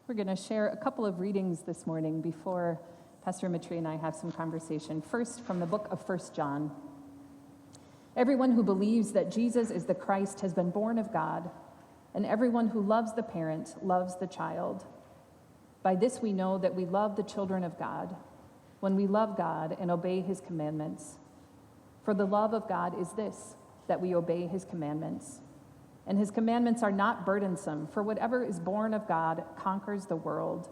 We're going to share a couple of readings this morning before Pastor Mitri and I have some conversation. First, from the book of 1 John. Everyone who believes that Jesus is the Christ has been born of God, and everyone who loves the parent loves the child. By this we know that we love the children of God, when we love God and obey his commandments. For the love of God is this, that we obey his commandments. And his commandments are not burdensome, for whatever is born of God conquers the world.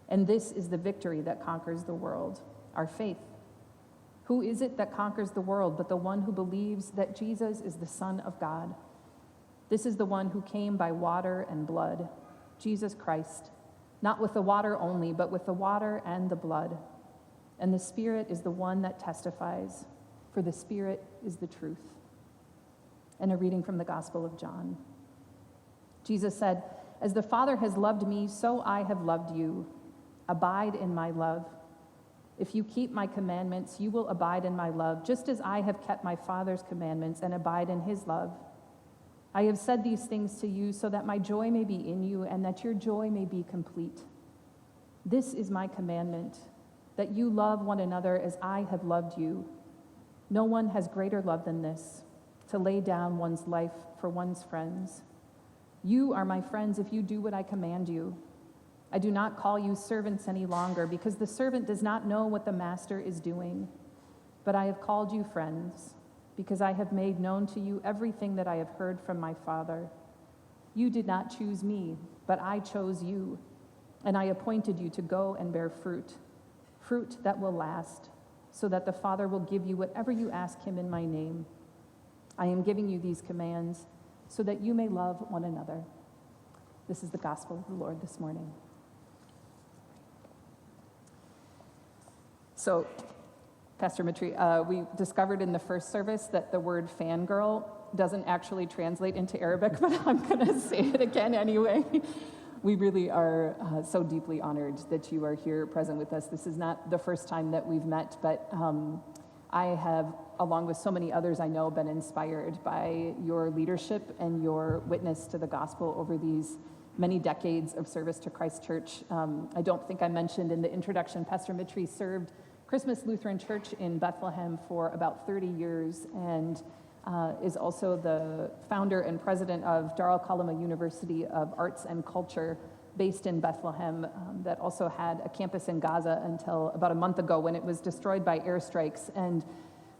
And this is the victory that conquers the world, our faith. Who is it that conquers the world but the one who believes that Jesus is the Son of God? This is the one who came by water and blood, Jesus Christ, not with the water only, but with the water and the blood. And the Spirit is the one that testifies, for the Spirit is the truth. And a reading from the Gospel of John. Jesus said, "As the Father has loved me, so I have loved you. Abide in my love. If you keep my commandments, you will abide in my love, just as I have kept my Father's commandments and abide in his love. I have said these things to you so that my joy may be in you and that your joy may be complete. This is my commandment, that you love one another as I have loved you. No one has greater love than this, to lay down one's life for one's friends. You are my friends if you do what I command you. I do not call you servants any longer, because the servant does not know what the master is doing. But I have called you friends, because I have made known to you everything that I have heard from my Father. You did not choose me, but I chose you, and I appointed you to go and bear fruit, fruit that will last, so that the Father will give you whatever you ask him in my name. I am giving you these commands so that you may love one another." This is the gospel of the Lord this morning. So, Pastor Mitri, we discovered in the first service that the word fangirl doesn't actually translate into Arabic, but I'm going to say it again anyway. We really are so deeply honored that you are here present with us. This is not the first time that we've met, but I have, along with so many others I know, been inspired by your leadership and your witness to the gospel over these many decades of service to Christ Church. I don't think I mentioned in the introduction, Pastor Mitri served Christmas Lutheran Church in Bethlehem for about 30 years and is also the founder and president of Dar al-Kalima University of Arts and Culture, based in Bethlehem, that also had a campus in Gaza until about a month ago when it was destroyed by airstrikes. And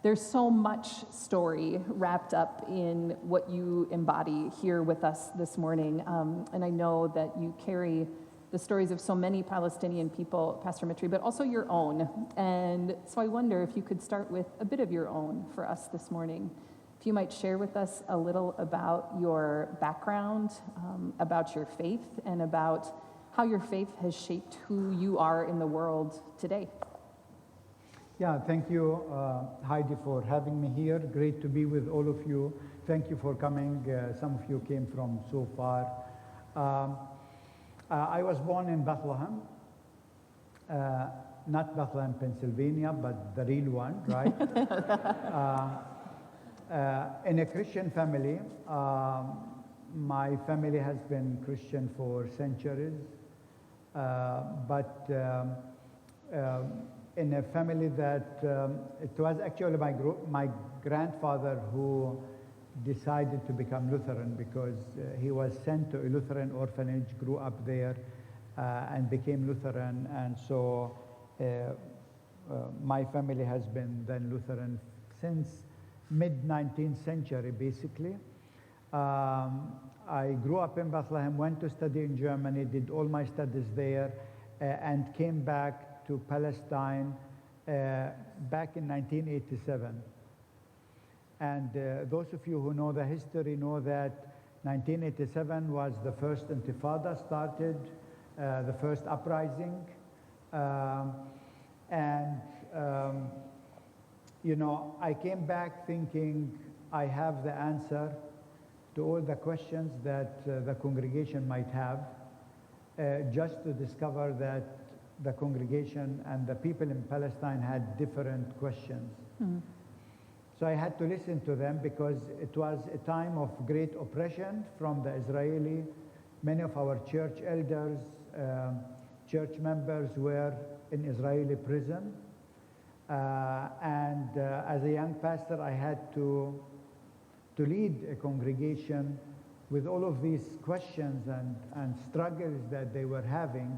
there's so much story wrapped up in what you embody here with us this morning. And I know that you carry the stories of so many Palestinian people, Pastor Mitri, but also your own. And so I wonder if you could start with a bit of your own for us this morning. If you might share with us a little about your background, about your faith, and about how your faith has shaped who you are in the world today. Yeah, thank you, Heidi, for having me here. Great to be with all of you. Thank you for coming. Some of you came from so far. I was born in Bethlehem, not Bethlehem, Pennsylvania, but the real one, right? In a Christian family. My family has been Christian for centuries, but in a family that it was actually my grandfather who decided to become Lutheran, because he was sent to a Lutheran orphanage, grew up there, and became Lutheran. And so my family has been then Lutheran since mid-19th century, basically. I grew up in Bethlehem, went to study in Germany, did all my studies there, and came back to Palestine back in 1987. And those of you who know the history know that 1987 was the first Intifada started, the first uprising. You know, I came back thinking I have the answer to all the questions that the congregation might have, just to discover that the congregation and the people in Palestine had different questions. Mm. So I had to listen to them, because it was a time of great oppression from the Israeli. Many of our church elders church members were in Israeli prison. As a young pastor, I had to lead a congregation with all of these questions and struggles that they were having.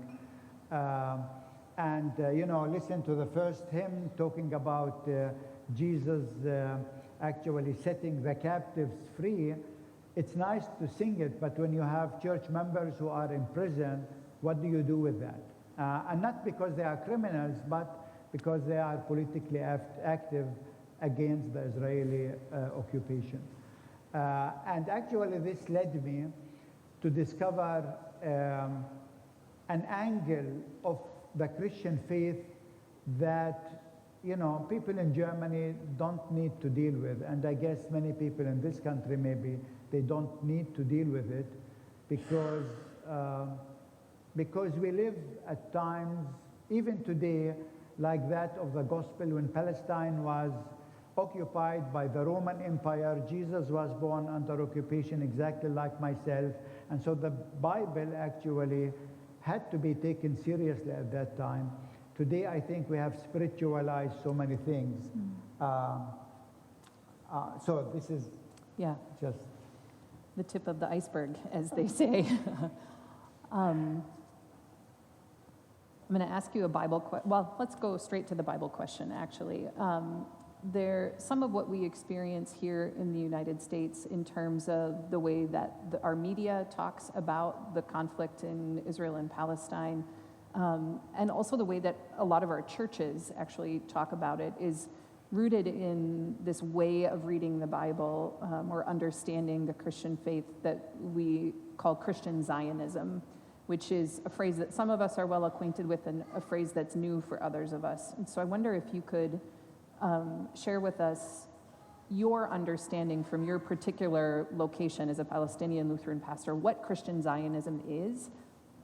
Listen to the first hymn talking about Jesus actually setting the captives free. It's nice to sing it, but when you have church members who are in prison, what do you do with that? And not because they are criminals, but because they are politically active against the Israeli occupation. And actually this led me to discover an angle of the Christian faith that, people in Germany don't need to deal with. And I guess many people in this country, maybe, they don't need to deal with it because we live at times, even today, like that of the gospel when Palestine was occupied by the Roman Empire. Jesus was born under occupation exactly like myself. And so the Bible actually had to be taken seriously at that time. Today, I think we have spiritualized so many things. So this is just the tip of the iceberg, as they say. I'm going to ask you a Bible question. Well, let's go straight to the Bible question, actually. Some of what we experience here in the United States in terms of the way that our media talks about the conflict in Israel and Palestine, and also the way that a lot of our churches actually talk about it, is rooted in this way of reading the Bible or understanding the Christian faith that we call Christian Zionism, which is a phrase that some of us are well acquainted with and a phrase that's new for others of us. And so I wonder if you could share with us your understanding from your particular location as a Palestinian Lutheran pastor, what Christian Zionism is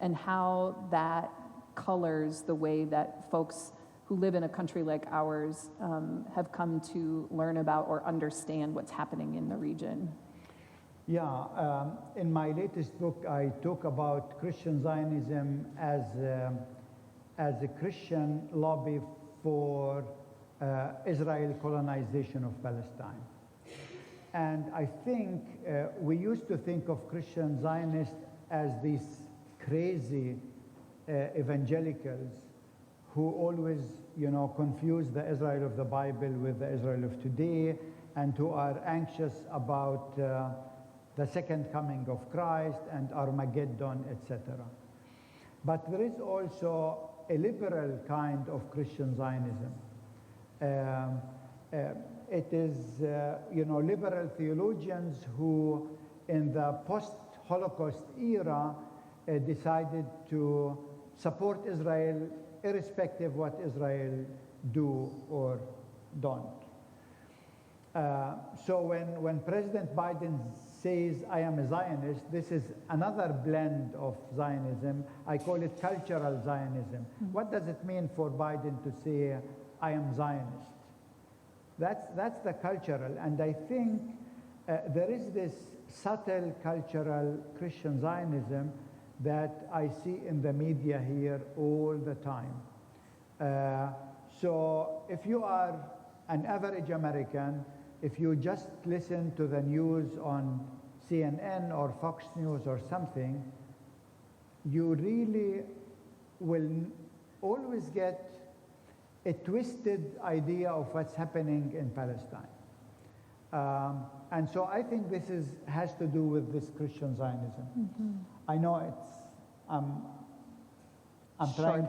and how that colors the way that folks who live in a country like ours have come to learn about or understand what's happening in the region. Yeah, in my latest book, I talk about Christian Zionism as a Christian lobby for Israel colonization of Palestine. And I think we used to think of Christian Zionists as these crazy evangelicals who always, confuse the Israel of the Bible with the Israel of today, and who are anxious about the second coming of Christ and Armageddon, etc. But there is also a liberal kind of Christian Zionism. It is, liberal theologians who, in the post-Holocaust era, decided to support Israel irrespective of what Israel do or don't. So when President Biden says, I am a Zionist, this is another blend of Zionism. I call it cultural Zionism. What does it mean for Biden to say, I am Zionist? That's the cultural, and I think there is this subtle cultural Christian Zionism that I see in the media here all the time. So if you are an average American, if you just listen to the news on CNN or Fox News or something, you really will always get a twisted idea of what's happening in Palestine. And so I think this has to do with this Christian Zionism. Mm-hmm. I know I'm trying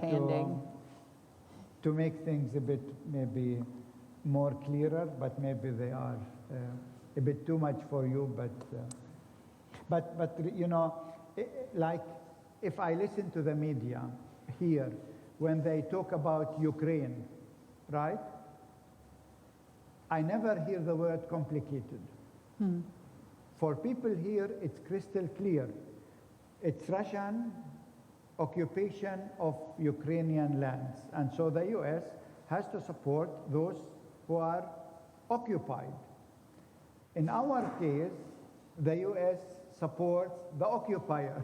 to make things a bit maybe more clearer, but maybe they are a bit too much for you. But like if I listen to the media here, when they talk about Ukraine, right? I never hear the word complicated. For people here, it's crystal clear. It's Russian occupation of Ukrainian lands. And so the US has to support those who are occupied. In our case, the US supports the occupier.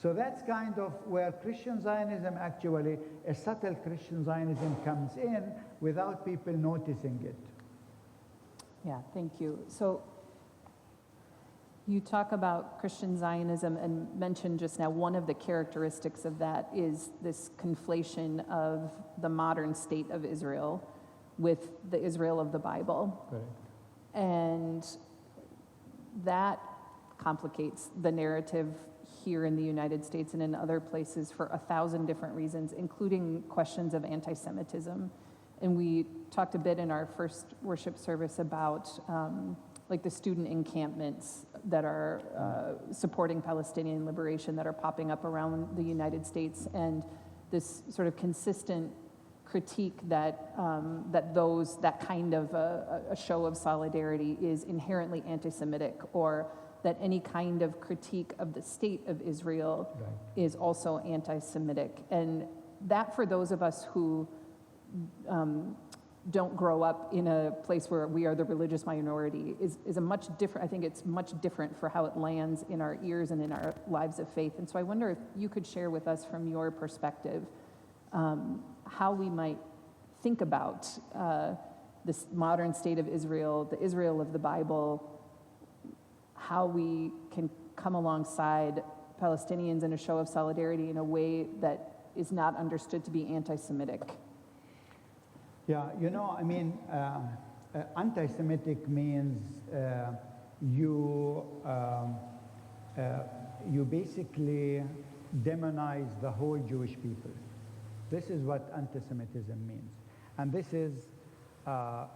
So that's kind of where Christian Zionism actually, a subtle Christian Zionism comes in without people noticing it. Yeah, thank you. So you talk about Christian Zionism and mentioned just now one of the characteristics of that is this conflation of the modern state of Israel with the Israel of the Bible. Correct. And that complicates the narrative here in the United States and in other places for 1,000 different reasons, including questions of anti-Semitism. And we talked a bit in our first worship service about like the student encampments that are supporting Palestinian liberation that are popping up around the United States, and this sort of consistent critique that that kind of a show of solidarity is inherently anti-Semitic, or that any kind of critique of the state of Israel is also anti-Semitic. And that, for those of us who don't grow up in a place where we are the religious minority, is a much different, I think it's much different for how it lands in our ears and in our lives of faith. And so I wonder if you could share with us from your perspective how we might think about this modern state of Israel, the Israel of the Bible, how we can come alongside Palestinians in a show of solidarity in a way that is not understood to be anti-Semitic. Yeah, you know, I mean, anti-Semitic means you basically demonize the whole Jewish people. This is what anti-Semitism means. And this is,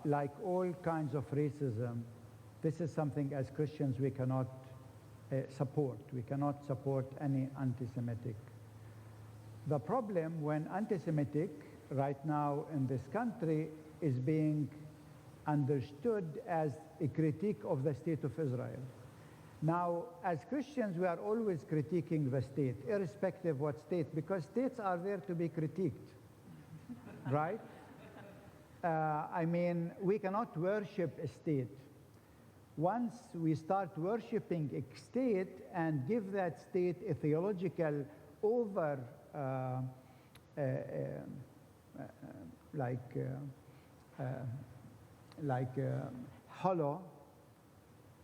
like all kinds of racism, this is something as Christians we cannot support. We cannot support any anti-Semitic. The problem when anti-Semitic right now in this country is being understood as a critique of the state of Israel. Now, as Christians, we are always critiquing the state, irrespective of what state, because states are there to be critiqued, right? I mean, we cannot worship a state. Once we start worshiping a state and give that state a theological over, hollow,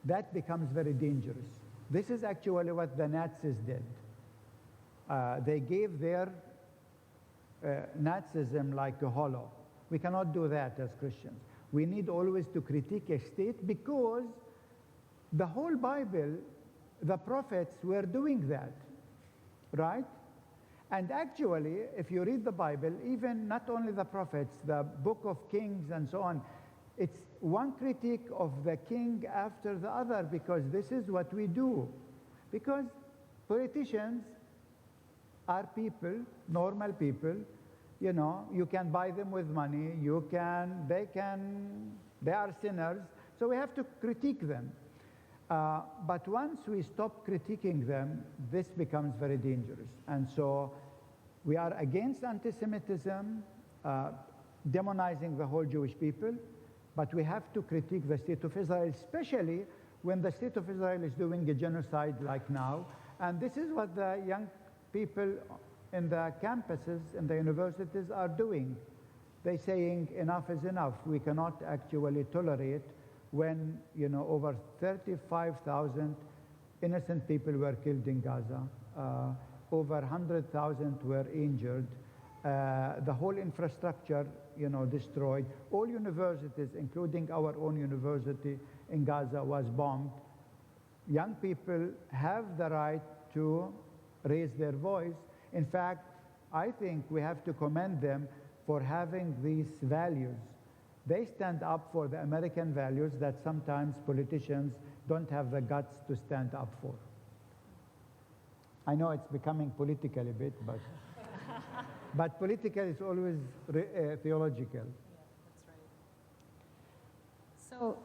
that becomes very dangerous. This is actually what the Nazis did. They gave their Nazism like a hollow. We cannot do that as Christians. We need always to critique a state because the whole Bible, the prophets were doing that, right? And actually, if you read the Bible, even not only the prophets, the book of Kings and so on, it's one critique of the king after the other, because this is what we do. Because politicians are people, normal people, you know, you can buy them with money, they are sinners, so we have to critique them. But once we stop critiquing them, this becomes very dangerous. And so we are against anti-Semitism, demonizing the whole Jewish people, but we have to critique the state of Israel, especially when the state of Israel is doing a genocide like now. And this is what the young people in the campuses, in the universities are doing. They're saying enough is enough. We cannot actually tolerate when, you know, over 35,000 innocent people were killed in Gaza, over 100,000 were injured, the whole infrastructure, you know, destroyed. All universities, including our own university in Gaza, was bombed. Young people have the right to raise their voice. In fact, I think we have to commend them for having these values. They stand up for the American values that sometimes politicians don't have the guts to stand up for. I know it's becoming political a bit, but, but political is always theological. Yeah, that's right. So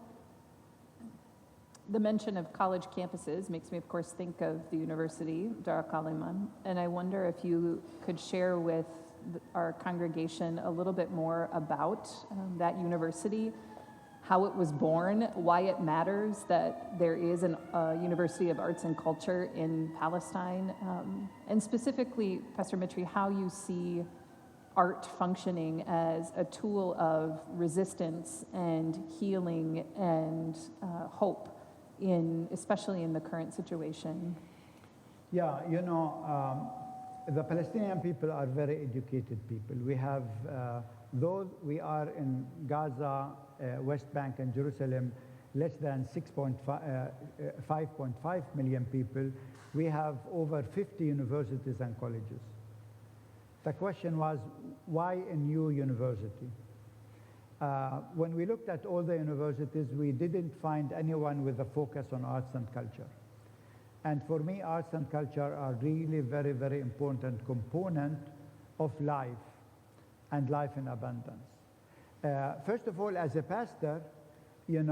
the mention of college campuses makes me, of course, think of the university, Dar al-Kaliman, and I wonder if you could share with our congregation a little bit more about that university, how it was born, why it matters that there is a University of Arts and Culture in Palestine, and specifically, Pastor Mitri, how you see art functioning as a tool of resistance and healing and hope, especially in the current situation. Yeah, the Palestinian people are very educated people. We have, though we are in Gaza, West Bank, and Jerusalem, less than 5.5 million people, we have over 50 universities and colleges. The question was, why a new university? When we looked at all the universities, we didn't find anyone with a focus on arts and culture. And for me, arts and culture are really very, very important component of life and life in abundance. First of all, as a pastor, it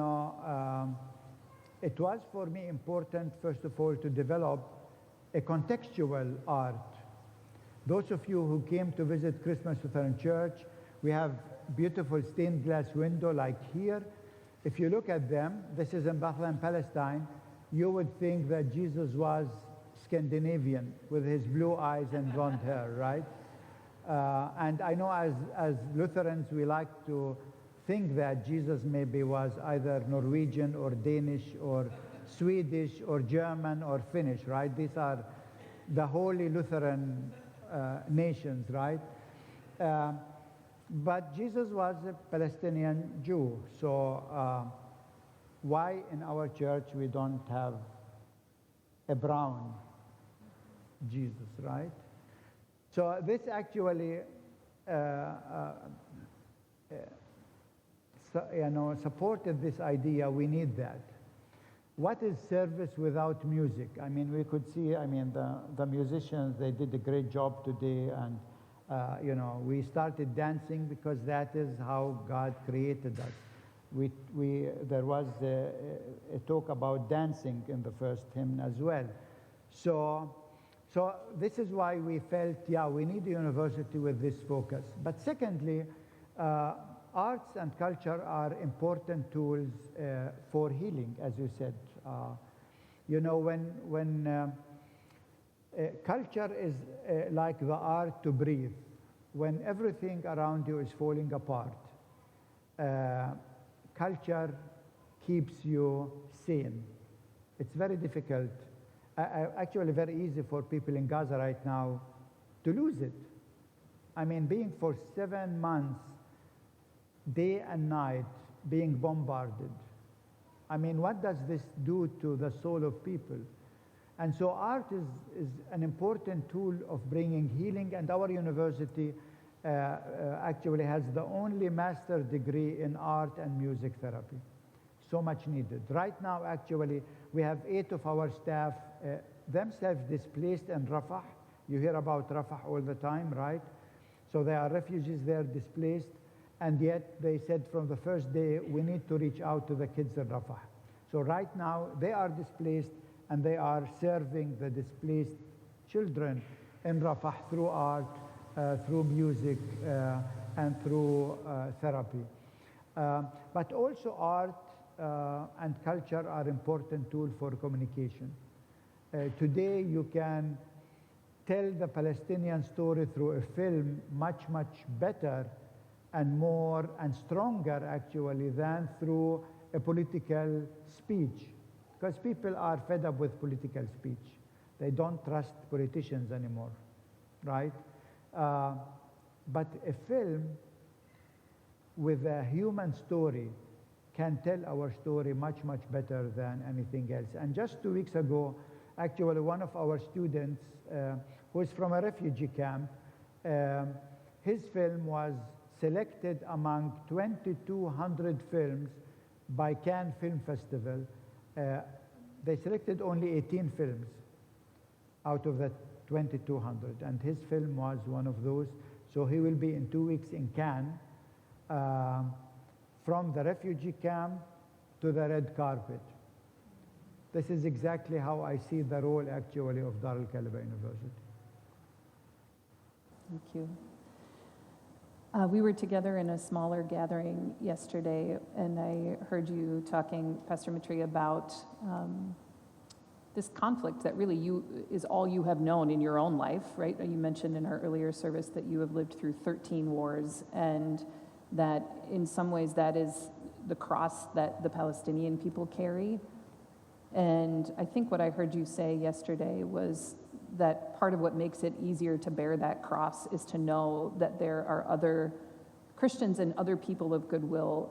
was for me important, first of all, to develop a contextual art. Those of you who came to visit Christmas Lutheran Church, we have beautiful stained glass window like here. If you look at them, this is in Bethlehem, Palestine, you would think that Jesus was Scandinavian with his blue eyes and blonde hair, right? And I know as Lutherans, we like to think that Jesus maybe was either Norwegian or Danish or Swedish or German or Finnish, right? These are the holy Lutheran nations, right? But Jesus was a Palestinian Jew, so why in our church we don't have a brown Jesus, right? So this actually supported this idea, we need that. What is service without music? I mean, we could see, the musicians, they did a great job today, and we started dancing because that is how God created us. There was a talk about dancing in the first hymn as well. So this is why we felt, we need a university with this focus. But secondly, arts and culture are important tools for healing, as you said. When culture is like the art to breathe, when everything around you is falling apart, culture keeps you sane. It's very difficult, actually very easy for people in Gaza right now to lose it. I mean, being for 7 months, day and night, being bombarded. I mean, what does this do to the soul of people? And so art is an important tool of bringing healing, and our university actually has the only master's degree in art and music therapy. So much needed. Right now, actually, we have 8 of our staff themselves displaced in Rafah. You hear about Rafah all the time, right? So they are refugees there, displaced, and yet they said from the first day, we need to reach out to the kids in Rafah. So right now, they are displaced, and they are serving the displaced children in Rafah through art, through music, and through therapy. But also art and culture are important tools for communication. Today you can tell the Palestinian story through a film much, much better and more and stronger actually than through a political speech. Because people are fed up with political speech. They don't trust politicians anymore, right? But a film with a human story can tell our story much, much better than anything else. And just 2 weeks ago, actually one of our students who is from a refugee camp, his film was selected among 2,200 films by Cannes Film Festival. They selected only 18 films out of the 2,200, and his film was one of those. So he will be in 2 weeks in Cannes, from the refugee camp to the red carpet. This is exactly how I see the role actually of Dar al-Kalaba University. Thank you. We were together in a smaller gathering yesterday, and I heard you talking, Pastor Mitri, about this conflict that really is all you have known in your own life, right? You mentioned in our earlier service that you have lived through 13 wars, and that in some ways that is the cross that the Palestinian people carry. And I think what I heard you say yesterday was that part of what makes it easier to bear that cross is to know that there are other Christians and other people of goodwill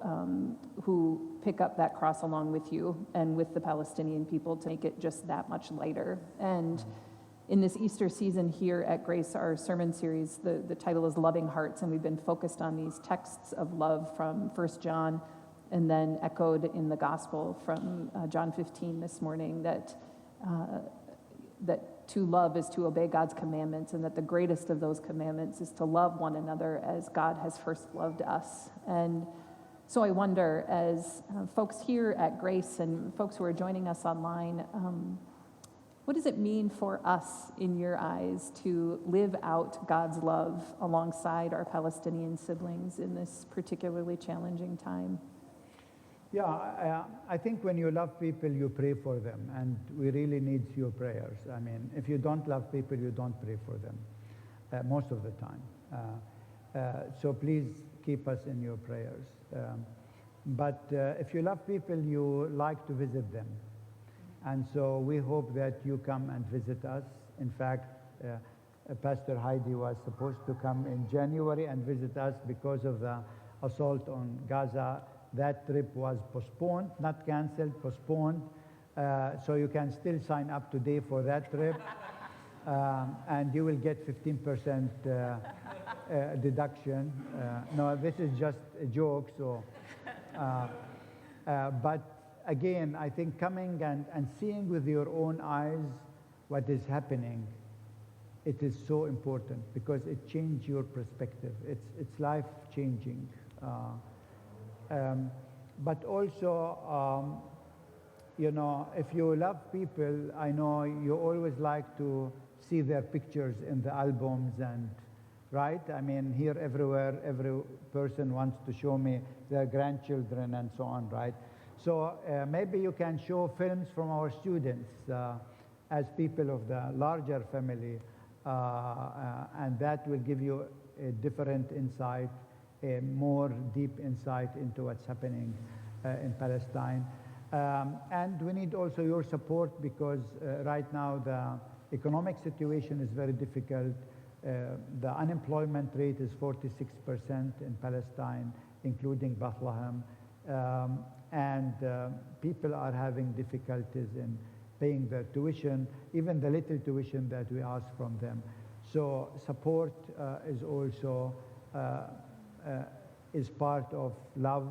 who pick up that cross along with you and with the Palestinian people to make it just that much lighter. And in this Easter season here at Grace, our sermon series, the title is Loving Hearts, and we've been focused on these texts of love from 1 John, and then echoed in the gospel from John 15 this morning, that to love is to obey God's commandments, and that the greatest of those commandments is to love one another as God has first loved us. And so I wonder, as folks here at Grace and folks who are joining us online, what does it mean for us, in your eyes, to live out God's love alongside our Palestinian siblings in this particularly challenging time? Yeah, I think when you love people, you pray for them, and we really need your prayers. I mean, if you don't love people, you don't pray for them, most of the time. So please keep us in your prayers. But if you love people, you like to visit them. And so we hope that you come and visit us. In fact, Pastor Heidi was supposed to come in January and visit us because of the assault on Gaza. That trip was postponed, not canceled, postponed. So you can still sign up today for that trip. And you will get 15% deduction. No, this is just a joke. So, but again, I think coming and seeing with your own eyes what is happening, it is so important because it changes your perspective. It's life-changing. But also, you know, if you love people, I know you always like to see their pictures in the albums and, right? I mean, here, everywhere, every person wants to show me their grandchildren and so on, right? So maybe you can show films from our students as people of the larger family, and that will give you a different insight, a more deep insight into what's happening in Palestine. And we need also your support because right now the economic situation is very difficult. The unemployment rate is 46% in Palestine, including Bethlehem. And people are having difficulties in paying their tuition, even the little tuition that we ask from them. So support is also is part of love,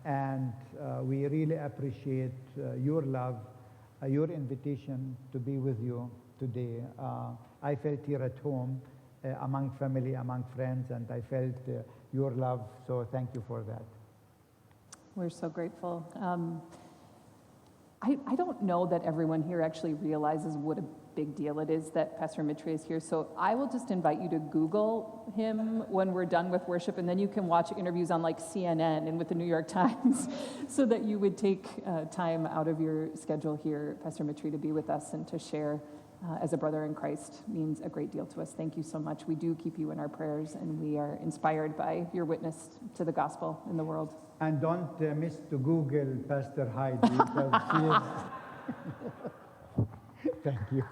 and we really appreciate your love, your invitation to be with you today. I felt here at home, among family, among friends, and I felt your love, so thank you for that. We're so grateful. I don't know that everyone here actually realizes what a big deal it is that Pastor Mitri is here, so I will just invite you to Google him when we're done with worship, and then you can watch interviews on like CNN and with the New York Times so that you would take time out of your schedule here, Pastor Mitri, to be with us and to share as a brother in Christ means a great deal to us. Thank you so much. We do keep you in our prayers, and we are inspired by your witness to the gospel in the world. And don't miss to Google Pastor Heidi because she is... Thank you.